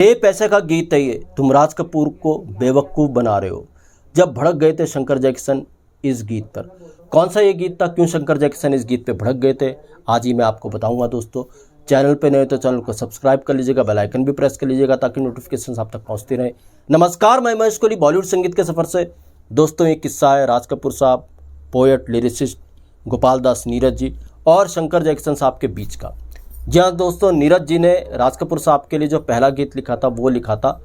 ये पैसे का गीत है ये, तुम राज कपूर को बेवकूफ़ बना रहे हो। जब भड़क गए थे शंकर जैक्सन इस गीत पर, कौन सा ये गीत था, क्यों शंकर जैक्सन इस गीत पे भड़क गए थे, आज ही मैं आपको बताऊंगा दोस्तों। चैनल पे नए तो चैनल को सब्सक्राइब कर लीजिएगा, बेल आइकन भी प्रेस कर लीजिएगा ताकि नोटिफिकेशन आप तक पहुंचती रहे। नमस्कार, मैं महेश कोहली बॉलीवुड संगीत के सफ़र से। दोस्तों ये किस्सा है राज कपूर साहब, पोएट लिरिसिस्ट गोपाल दास नीरज जी और शंकर जैक्सन साहब के बीच का। जी हाँ दोस्तों, नीरज जी ने राज कपूर साहब के लिए जो पहला गीत लिखा था वो लिखा था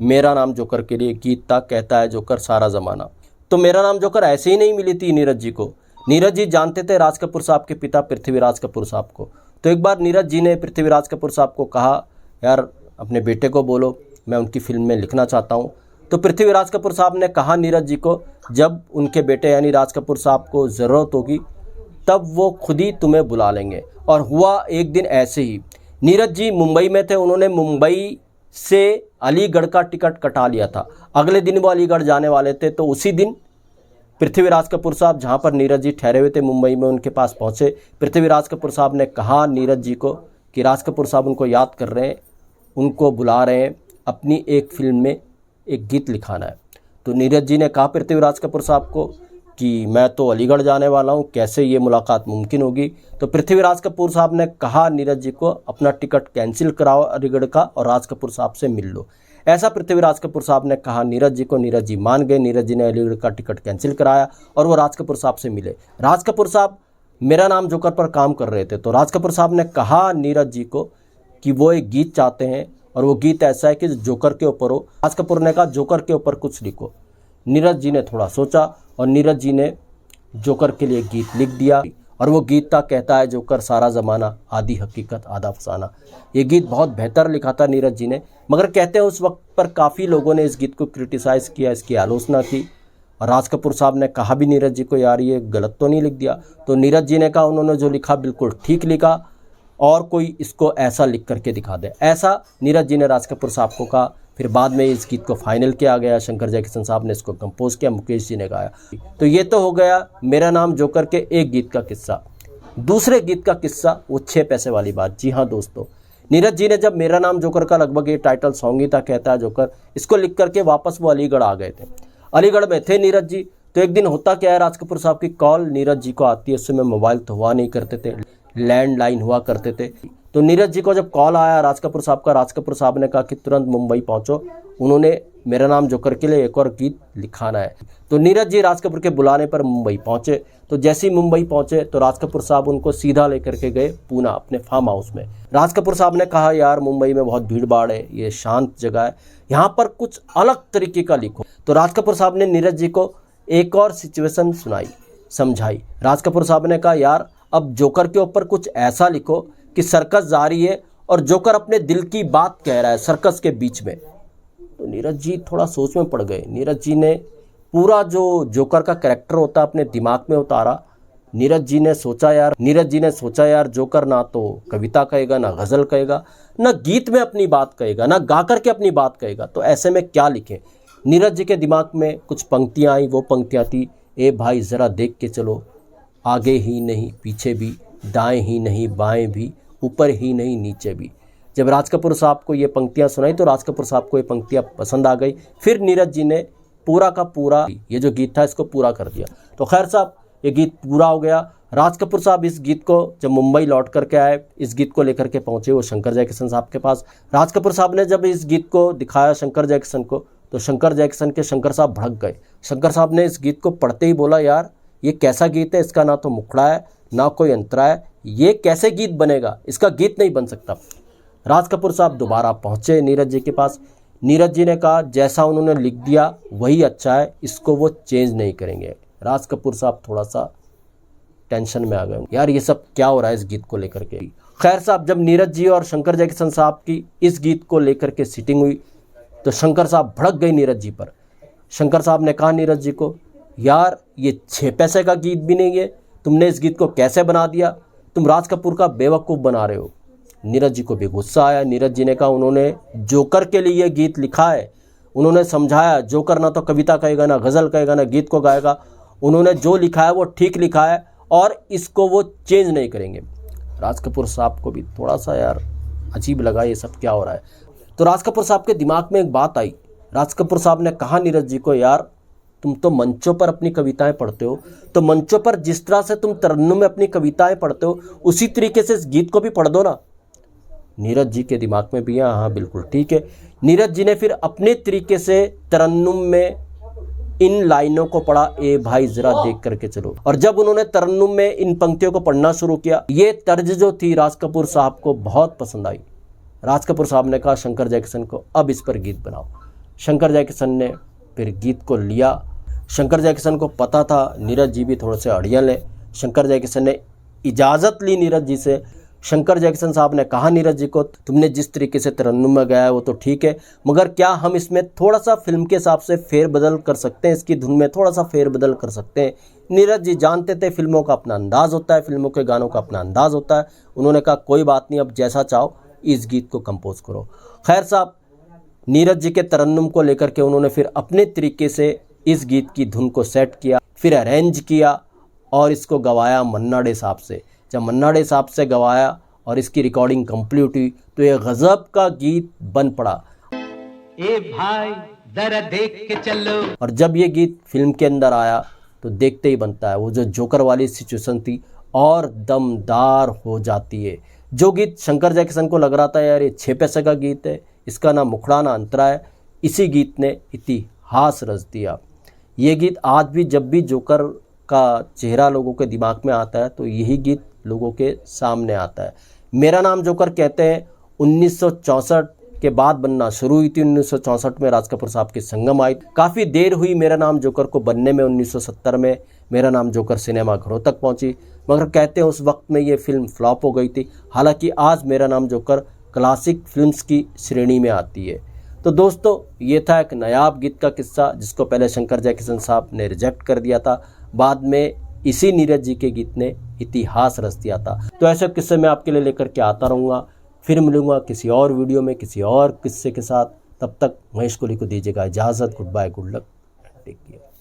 मेरा नाम जोकर के लिए। गीत था कहता है जोकर सारा ज़माना। तो मेरा नाम जोकर ऐसे ही नहीं मिली थी नीरज जी को। नीरज जी जानते थे राज कपूर साहब के पिता पृथ्वीराज कपूर साहब को। तो एक बार नीरज जी ने पृथ्वीराज कपूर साहब को कहा, यार अपने बेटे को बोलो मैं उनकी फिल्म में लिखना चाहता हूँ। तो पृथ्वीराज कपूर साहब ने कहा नीरज जी को, जब उनके बेटे यानी राज कपूर साहब को ज़रूरत होगी तब वो खुद ही तुम्हें बुला लेंगे। और हुआ एक दिन ऐसे ही। नीरज जी मुंबई में थे, उन्होंने मुंबई से अलीगढ़ का टिकट कटा लिया था। अगले दिन वो अलीगढ़ जाने वाले थे। तो उसी दिन पृथ्वीराज कपूर साहब जहाँ पर नीरज जी ठहरे हुए थे मुंबई में, उनके पास पहुँचे। पृथ्वीराज कपूर साहब ने कहा नीरज जी को कि राज कपूर साहब उनको याद कर रहे हैं, उनको बुला रहे हैं, अपनी एक फिल्म में एक गीत लिखाना है। तो नीरज जी ने कहा पृथ्वीराज कपूर साहब को कि मैं तो अलीगढ़ जाने वाला हूँ, कैसे ये मुलाकात मुमकिन होगी। तो पृथ्वीराज कपूर साहब ने कहा नीरज जी को, अपना टिकट कैंसिल कराओ अलीगढ़ का और राज कपूर साहब से मिल लो। ऐसा पृथ्वीराज कपूर साहब ने कहा नीरज जी को। नीरज जी मान गए। नीरज जी ने अलीगढ़ का टिकट कैंसिल कराया और वो राज कपूर साहब से मिले। राज कपूर साहब मेरा नाम जोकर पर काम कर रहे थे। तो राज कपूर साहब ने कहा नीरज जी को कि वो एक गीत चाहते हैं और वो गीत ऐसा है कि जोकर के ऊपर हो। राज कपूर ने कहा जोकर के ऊपर कुछ लिखो। नीरज जी ने थोड़ा सोचा और नीरज जी ने जोकर के लिए गीत लिख दिया और वो गीत था कहता है जोकर सारा ज़माना, आधी हकीकत आधा फसाना। ये गीत बहुत बेहतर लिखा था नीरज जी ने, मगर कहते हैं उस वक्त पर काफ़ी लोगों ने इस गीत को क्रिटिसाइज़ किया, इसकी आलोचना की। और राज कपूर साहब ने कहा भी नीरज जी को, यार ये गलत तो नहीं लिख दिया। तो नीरज जी ने कहा उन्होंने जो लिखा बिल्कुल ठीक लिखा और कोई इसको ऐसा लिख करके दिखा दे। ऐसा नीरज जी ने राज कपूर साहब को कहा। फिर बाद में इस गीत को फाइनल किया गया। शंकर जैक्सन साहब ने इसको कंपोज किया, मुकेश जी ने गाया। तो ये तो हो गया मेरा नाम जोकर के एक गीत का किस्सा। दूसरे गीत का किस्सा वो 6 पैसे वाली बात। जी हाँ दोस्तों, नीरज जी ने जब मेरा नाम जोकर का लगभग ये टाइटल सॉन्ग ही था कहता है जोकर, इसको लिख करके वापस वो अलीगढ़ आ गए थे। अलीगढ़ में थे नीरज जी। तो एक दिन होता क्या है, राज कपूर साहब की कॉल नीरज जी को आती है। उस समय मोबाइल तो हुआ नहीं करते थे, लैंडलाइन हुआ करते थे। तो नीरज जी को जब कॉल आया राज कपूर साहब का, राज कपूर साहब ने कहा कि तुरंत मुंबई पहुंचो, उन्होंने मेरा नाम जोकर के लिए एक और गीत लिखाना है। तो नीरज जी राज कपूर के बुलाने पर मुंबई पहुंचे। तो जैसे ही मुंबई पहुंचे तो राज कपूर साहब उनको सीधा लेकर के गए पूना अपने फार्म हाउस में। राज कपूर साहब ने कहा, यार मुंबई में बहुत भीड़ भाड़ है, ये शांत जगह है, यहाँ पर कुछ अलग तरीके का लिखो। तो राज कपूर साहब ने नीरज जी को एक और सिचुएशन सुनाई, समझाई। राज कपूर साहब ने कहा, यार अब जोकर के ऊपर कुछ ऐसा लिखो कि सर्कस जारी है और जोकर अपने दिल की बात कह रहा है सर्कस के बीच में। तो नीरज जी थोड़ा सोच में पड़ गए। नीरज जी ने पूरा जो जोकर का कैरेक्टर होता है अपने दिमाग में उतारा। नीरज जी ने सोचा यार जोकर ना तो कविता कहेगा, ना गज़ल कहेगा, ना गीत में अपनी बात कहेगा, ना गा करके अपनी बात कहेगा। तो ऐसे में क्या लिखें। नीरज जी के दिमाग में कुछ पंक्तियाँ आई। वो पंक्तियाँ थी, ए भाई ज़रा देख के चलो, आगे ही नहीं पीछे भी, दाएं ही नहीं बाएं भी, ऊपर ही नहीं नीचे भी। जब राज कपूर साहब को ये पंक्तियाँ सुनाई तो राज कपूर साहब को ये पंक्तियाँ पसंद आ गई। फिर नीरज जी ने पूरा का पूरा ये जो गीत था इसको पूरा कर दिया। तो खैर साहब ये गीत पूरा हो गया। राज कपूर साहब इस गीत को जब मुंबई लौट करके आए, इस गीत को लेकर के पहुँचे वो शंकर जैक्सन साहब के पास। राज कपूर साहब ने जब इस गीत को दिखाया शंकर जैक्सन को, तो शंकर जैक्सन के शंकर साहब भड़क गए। शंकर साहब ने इस गीत को पढ़ते ही बोला, यार ये कैसा गीत है, इसका ना तो मुखड़ा है ना कोई अंतरा है, ये कैसे गीत बनेगा, इसका गीत नहीं बन सकता। राज कपूर साहब दोबारा पहुँचे नीरज जी के पास। नीरज जी ने कहा जैसा उन्होंने लिख दिया वही अच्छा है, इसको वो चेंज नहीं करेंगे। राज कपूर साहब थोड़ा सा टेंशन में आ गए, यार ये सब क्या हो रहा है इस गीत को लेकर के। खैर साहब जब नीरज जी और शंकर जैक्सन साहब की इस गीत को लेकर के सीटिंग हुई तो शंकर साहब भड़क गई नीरज जी पर। शंकर साहब ने कहा नीरज जी को, यार ये 6 पैसे का गीत भी नहीं है, तुमने इस गीत को कैसे बना दिया, तुम राज कपूर का बेवकूफ़ बना रहे हो। नीरज जी को भी गुस्सा आया। नीरज जी ने कहा उन्होंने जोकर के लिए ये गीत लिखा है, उन्होंने समझाया जोकर ना तो कविता कहेगा, ना गज़ल कहेगा, ना गीत को गाएगा, उन्होंने जो लिखा है वो ठीक लिखा है और इसको वो चेंज नहीं करेंगे। राज कपूर साहब को भी थोड़ा सा यार अजीब लगा, ये सब क्या हो रहा है। तो राज कपूर साहब के दिमाग में एक बात आई। राज कपूर साहब ने कहा नीरज जी को, यार तुम तो मंचों पर अपनी कविताएं पढ़ते हो, तो मंचों पर जिस तरह से तुम तरन्नुम में अपनी कविताएं पढ़ते हो उसी तरीके से इस गीत को भी पढ़ दो ना। नीरज जी के दिमाग में भी हाँ बिल्कुल ठीक है। नीरज जी ने फिर अपने तरीके से तरन्नुम में इन लाइनों को पढ़ा, ए भाई जरा देख करके चलो। और जब उन्होंने तरन्नुम में इन पंक्तियों को पढ़ना शुरू किया, ये तर्ज जो थी राज कपूर साहब को बहुत पसंद आई। राज कपूर साहब ने कहा शंकर जयकिशन को, अब इस पर गीत बनाओ। शंकर जयकिशन ने फिर गीत को लिया। शंकर जयकिशन को पता था नीरज जी भी थोड़े से अड़ियल है। शंकर जयकिशन ने इजाज़त ली नीरज जी से। शंकर जयकिशन साहब ने कहा नीरज जी को, तुमने जिस तरीके से तरन्नुम में गाया है वो तो ठीक है, मगर क्या हम इसमें थोड़ा सा फिल्म के हिसाब से फेरबदल कर सकते हैं, इसकी धुन में थोड़ा सा फेरबदल कर सकते हैं। नीरज जी जानते थे फिल्मों का अपना अंदाज़ होता है, फिल्मों के गानों का अपना अंदाज़ होता है। उन्होंने कहा कोई बात नहीं, अब जैसा चाहो इस गीत को कंपोज करो। खैर साहब, नीरज जी के तरन्नुम को लेकर के उन्होंने फिर अपने तरीके से इस गीत की धुन को सेट किया, फिर अरेंज किया और इसको गवाया मन्ना डे साहब से। जब मन्ना डे साहब से गवाया और इसकी रिकॉर्डिंग कंप्लीट हुई तो ये गजब का गीत बन पड़ा। ए भाई जरा देख के चलो। और जब ये गीत फिल्म के अंदर आया तो देखते ही बनता है। वो जो जोकर वाली सिचुएशन थी और दमदार हो जाती है। जो गीत शंकर जयकिशन को लग रहा था यार ये 6 पैसे का गीत है, इसका ना मुखड़ा ना अंतरा है, इसी गीत ने इतिहास रच दिया। ये गीत आज भी जब भी जोकर का चेहरा लोगों के दिमाग में आता है तो यही गीत लोगों के सामने आता है। मेरा नाम जोकर कहते हैं 1964 के बाद बनना शुरू हुई थी। 1964 में राज कपूर साहब की संगम आई। काफ़ी देर हुई मेरा नाम जोकर को बनने में। 1970 में मेरा नाम जोकर सिनेमा घरों तक पहुंची, मगर कहते हैं उस वक्त में ये फिल्म फ्लॉप हो गई थी। हालांकि आज मेरा नाम जोकर क्लासिक फिल्म्स की श्रेणी में आती है। तो दोस्तों, ये था एक नायाब गीत का किस्सा जिसको पहले शंकर जयकिशन साहब ने रिजेक्ट कर दिया था, बाद में इसी नीरज जी के गीत ने इतिहास रच दिया था। तो ऐसे किस्से मैं आपके लिए लेकर के आता रहूँगा। फिर मिलूंगा किसी और वीडियो में किसी और किस्से के साथ। तब तक महेश कोहली को दीजिएगा इजाज़त। Goodbye, good luck, take care.